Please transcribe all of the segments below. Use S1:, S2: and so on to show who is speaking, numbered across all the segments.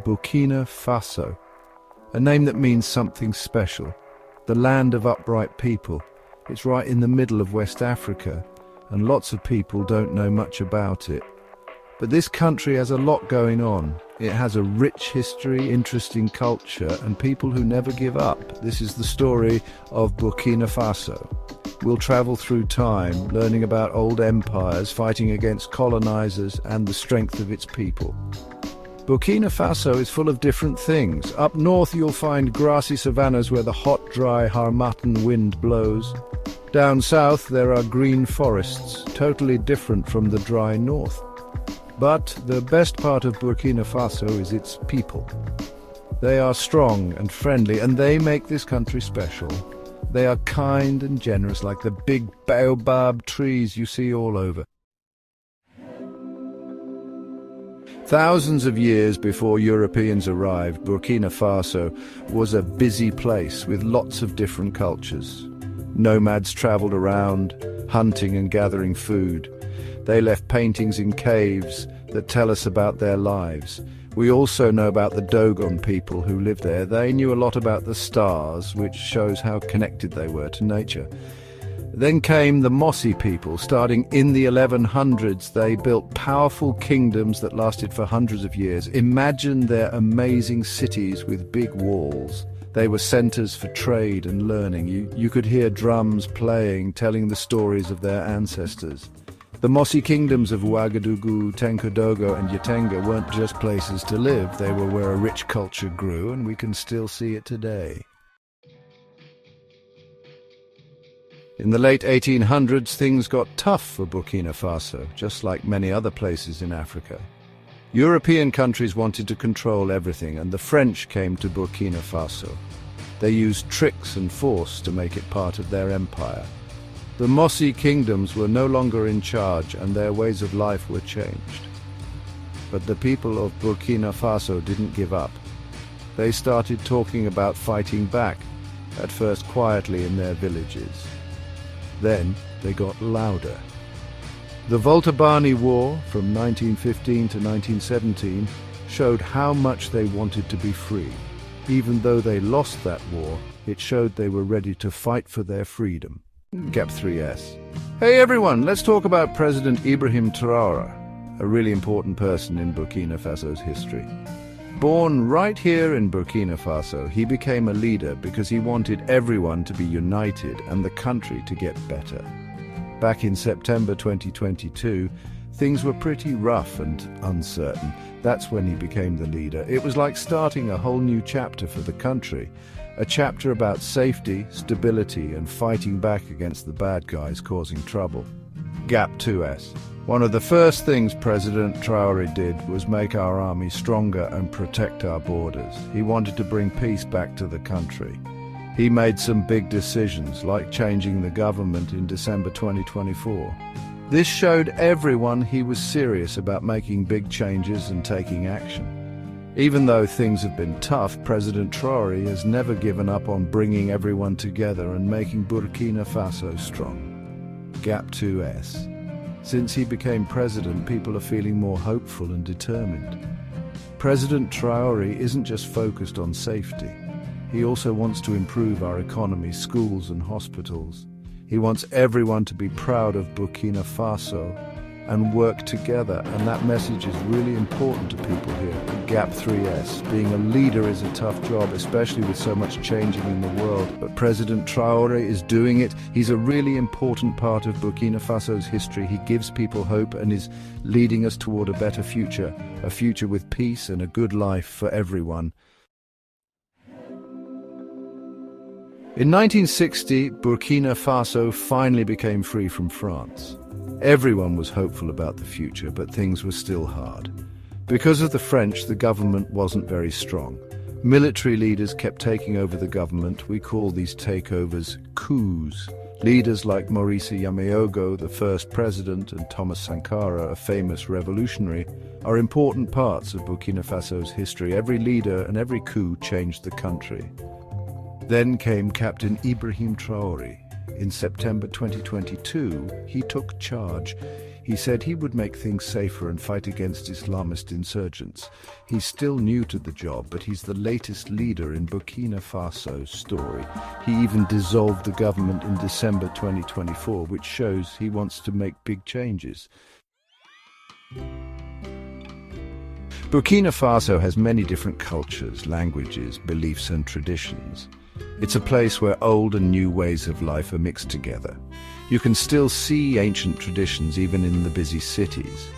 S1: Burkina Faso, a name that means something special, the land of upright people. It's right in the middle of West Africa, and lots of people don't know much about it. But this country has a lot going on. It has a rich history, interesting culture, and people who never give up. This is the story of Burkina Faso. We'll travel through time, learning about old empires, fighting against colonizers, and the strength of its people. Burkina Faso is full of different things. Up north you'll find grassy savannas where the hot, dry Harmattan wind blows. Down south there are green forests, totally different from the dry north. But the best part of Burkina Faso is its people. They are strong and friendly, and they make this country special. They are kind and generous, like the big baobab trees you see all over. Thousands of years before Europeans arrived, Burkina Faso was a busy place with lots of different cultures. Nomads traveled around, hunting and gathering food. They left paintings in caves that tell us about their lives. We also know about the Dogon people who lived there. They knew a lot about the stars, which shows how connected they were to nature. Then came the Mossi people. Starting in the 1100s, they built powerful kingdoms that lasted for hundreds of years. Imagine their amazing cities with big walls. They were centers for trade and learning. You could hear drums playing, telling the stories of their ancestors. The Mossi kingdoms of Ouagadougou, Tenkodogo and Yatenga weren't just places to live. They were where a rich culture grew, and we can still see it today. In the late 1800s, things got tough for Burkina Faso, just like many other places in Africa. European countries wanted to control everything, and the French came to Burkina Faso. They used tricks and force to make it part of their empire. The Mossi kingdoms were no longer in charge, and their ways of life were changed. But the people of Burkina Faso didn't give up. They started talking about fighting back, at first quietly in their villages. Then they got louder. The Volta-Bani War from 1915 to 1917 showed how much they wanted to be free. Even though they lost that war, it showed they were ready to fight for their freedom. Gap 3S. Hey everyone, let's talk about President Ibrahim Traoré, a really important person in Burkina Faso's history. Born right here in Burkina Faso, he became a leader because he wanted everyone to be united and the country to get better. Back in September 2022, things were pretty rough and uncertain. That's when he became the leader. It was like starting a whole new chapter for the country. A chapter about safety, stability, and fighting back against the bad guys causing trouble. Gap 2S. One of the first things President Traoré did was make our army stronger and protect our borders. He wanted to bring peace back to the country. He made some big decisions, like changing the government in December 2024. This showed everyone he was serious about making big changes and taking action. Even though things have been tough, President Traoré has never given up on bringing everyone together and making Burkina Faso strong. Gap 2S. Since he became president, people are feeling more hopeful and determined. President Traoré isn't just focused on safety. He also wants to improve our economy, schools and hospitals. He wants everyone to be proud of Burkina Faso and work together, and that message is really important to people here. Gap 3S. Being a leader is a tough job, especially with so much changing in the world, but President Traoré is doing it. He's a really important part of Burkina Faso's history. He gives people hope and is leading us toward a better future, a future with peace and a good life for everyone. In 1960, Burkina Faso finally became free from France. Everyone was hopeful about the future, but things were still hard. Because of the French, the government wasn't very strong. Military leaders kept taking over the government. We call these takeovers coups. Leaders like Maurice Yameogo, the first president, and Thomas Sankara, a famous revolutionary, are important parts of Burkina Faso's history. Every leader and every coup changed the country. Then came Captain Ibrahim Traoré. In September 2022, he took charge. He said he would make things safer and fight against Islamist insurgents. He's still new to the job, but he's the latest leader in Burkina Faso's story. He even dissolved the government in December 2024, which shows he wants to make big changes. Burkina Faso has many different cultures, languages, beliefs and traditions. It's a place where old and new ways of life are mixed together. You can still see ancient traditions even in the busy cities.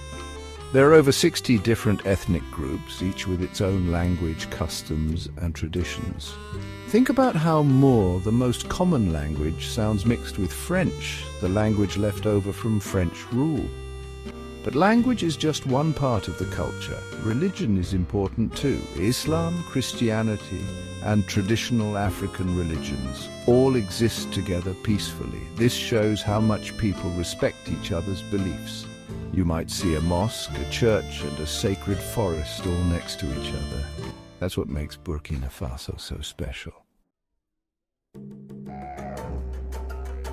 S1: There are over 60 different ethnic groups, each with its own language, customs and traditions. Think about how Moor, the most common language, sounds mixed with French, the language left over from French rule. But language is just one part of the culture. Religion is important too. Islam, Christianity, and traditional African religions all exist together peacefully. This shows how much people respect each other's beliefs. You might see a mosque, a church, and a sacred forest all next to each other. That's what makes Burkina Faso so special.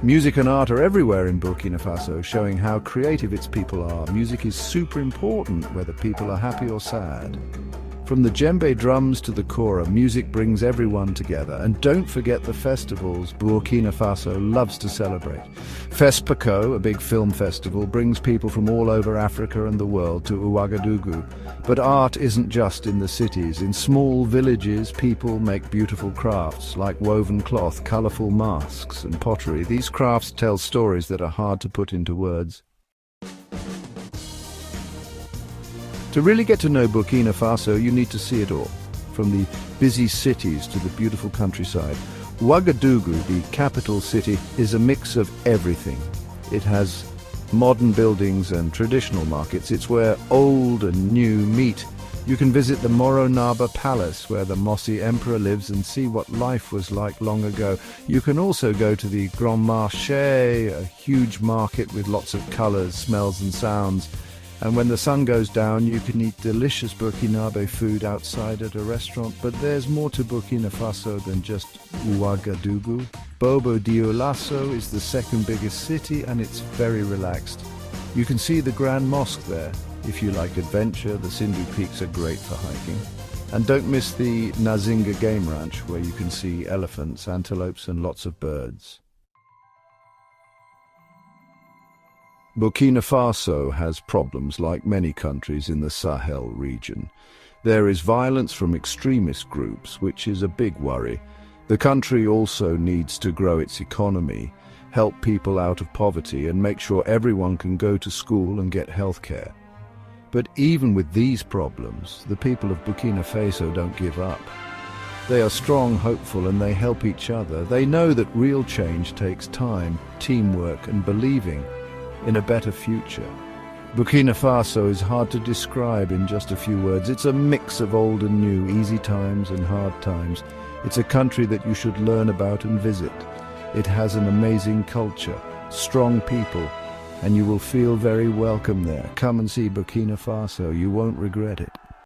S1: Music and art are everywhere in Burkina Faso, showing how creative its people are. Music is super important, whether people are happy or sad. From the djembe drums to the kora, music brings everyone together. And don't forget the festivals Burkina Faso loves to celebrate. FESPACO, a big film festival, brings people from all over Africa and the world to Ouagadougou. But art isn't just in the cities. In small villages, people make beautiful crafts like woven cloth, colorful masks and pottery. These crafts tell stories that are hard to put into words. To really get to know Burkina Faso, you need to see it all, from the busy cities to the beautiful countryside. Ouagadougou, the capital city, is a mix of everything. It has modern buildings and traditional markets. It's where old and new meet. You can visit the Moronaba Palace, where the Mossi Emperor lives, and see what life was like long ago. You can also go to the Grand Marché, a huge market with lots of colors, smells and sounds. And when the sun goes down, you can eat delicious Burkinabe food outside at a restaurant. But there's more to Burkina Faso than just Ouagadougou. Bobo Dioulasso is the second biggest city, and it's very relaxed. You can see the Grand Mosque there. If you like adventure, the Sindhu Peaks are great for hiking. And don't miss the Nazinga Game Ranch, where you can see elephants, antelopes and lots of birds. Burkina Faso has problems like many countries in the Sahel region. There is violence from extremist groups, which is a big worry. The country also needs to grow its economy, help people out of poverty, and make sure everyone can go to school and get health care. But even with these problems, the people of Burkina Faso don't give up. They are strong, hopeful, and they help each other. They know that real change takes time, teamwork, and believing in a better future. Burkina Faso is hard to describe in just a few words. It's a mix of old and new, easy times and hard times. It's a country that you should learn about and visit. It has an amazing culture, strong people, and you will feel very welcome there. Come and see Burkina Faso. You won't regret it.